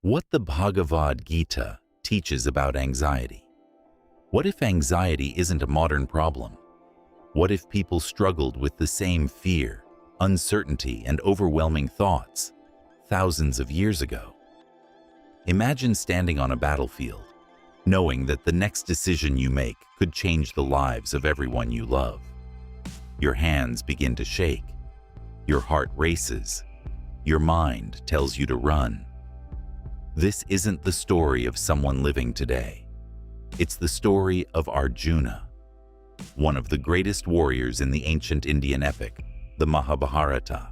What the Bhagavad Gita teaches about anxiety. What if anxiety isn't a modern problem? What if people struggled with the same fear, uncertainty, and overwhelming thoughts thousands of years ago? Imagine standing on a battlefield, knowing that the next decision you make could change the lives of everyone you love. Your hands begin to shake, your heart races, your mind tells you to run. This isn't the story of someone living today. It's the story of Arjuna, one of the greatest warriors in the ancient Indian epic, the Mahabharata.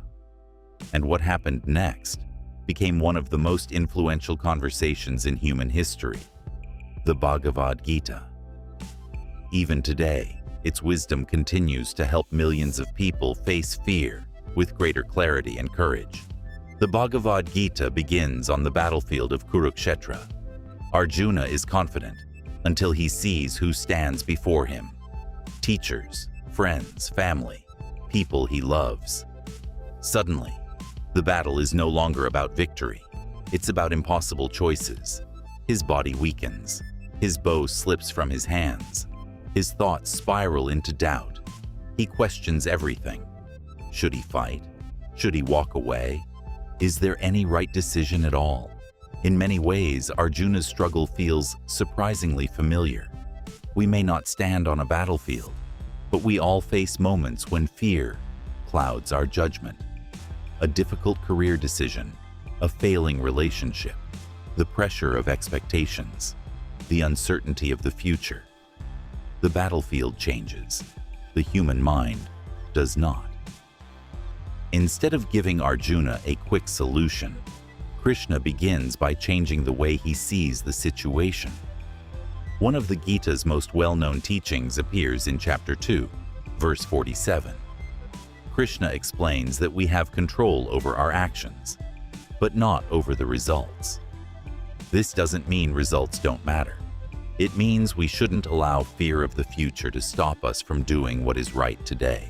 And what happened next became one of the most influential conversations in human history, the Bhagavad Gita. Even today, its wisdom continues to help millions of people face fear with greater clarity and courage. The Bhagavad Gita begins on the battlefield of Kurukshetra. Arjuna is confident until he sees who stands before him: teachers, friends, family, people he loves. Suddenly, the battle is no longer about victory. It's about impossible choices. His body weakens. His bow slips from his hands. His thoughts spiral into doubt. He questions everything. Should he fight? Should he walk away? Is there any right decision at all? In many ways, Arjuna's struggle feels surprisingly familiar. We may not stand on a battlefield, but we all face moments when fear clouds our judgment. A difficult career decision, a failing relationship, the pressure of expectations, the uncertainty of the future. The battlefield changes. The human mind does not. Instead of giving Arjuna a quick solution, Krishna begins by changing the way he sees the situation. One of the Gita's most well-known teachings appears in chapter 2, verse 47. Krishna explains that we have control over our actions, but not over the results. This doesn't mean results don't matter. It means we shouldn't allow fear of the future to stop us from doing what is right today.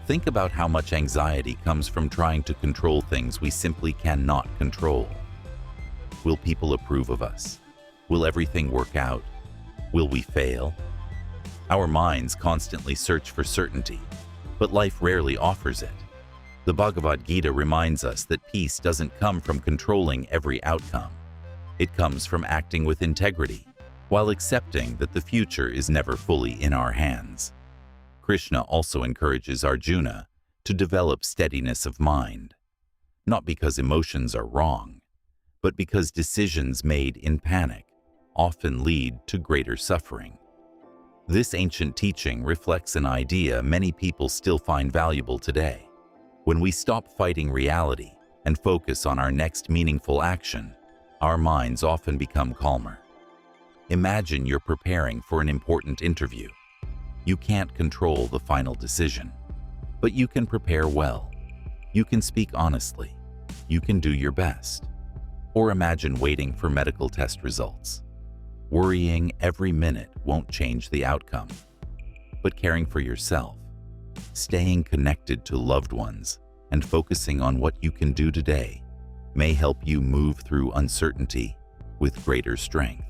Think about how much anxiety comes from trying to control things we simply cannot control. Will people approve of us? Will everything work out? Will we fail? Our minds constantly search for certainty, but life rarely offers it. The Bhagavad Gita reminds us that peace doesn't come from controlling every outcome. It comes from acting with integrity, while accepting that the future is never fully in our hands. Krishna also encourages Arjuna to develop steadiness of mind, not because emotions are wrong, but because decisions made in panic often lead to greater suffering. This ancient teaching reflects an idea many people still find valuable today. When we stop fighting reality and focus on our next meaningful action, our minds often become calmer. Imagine you're preparing for an important interview. You can't control the final decision, but you can prepare well. You can speak honestly. You can do your best. Or imagine waiting for medical test results. Worrying every minute won't change the outcome, but caring for yourself, staying connected to loved ones, and focusing on what you can do today may help you move through uncertainty with greater strength.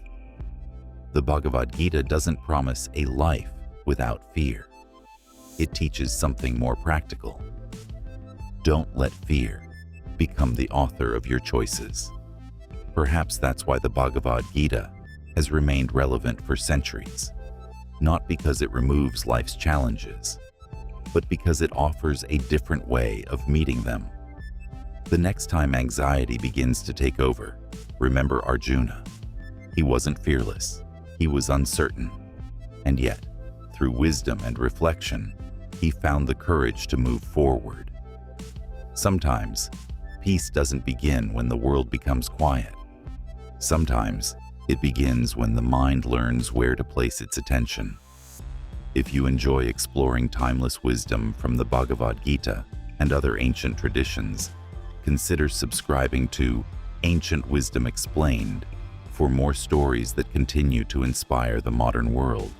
The Bhagavad Gita doesn't promise a life without fear. It teaches something more practical. Don't let fear become the author of your choices. Perhaps that's why the Bhagavad Gita has remained relevant for centuries, not because it removes life's challenges, but because it offers a different way of meeting them. The next time anxiety begins to take over, remember Arjuna. He wasn't fearless, he was uncertain, and yet, through wisdom and reflection, he found the courage to move forward. Sometimes, peace doesn't begin when the world becomes quiet. Sometimes, it begins when the mind learns where to place its attention. If you enjoy exploring timeless wisdom from the Bhagavad Gita and other ancient traditions, consider subscribing to Ancient Wisdom Explained for more stories that continue to inspire the modern world.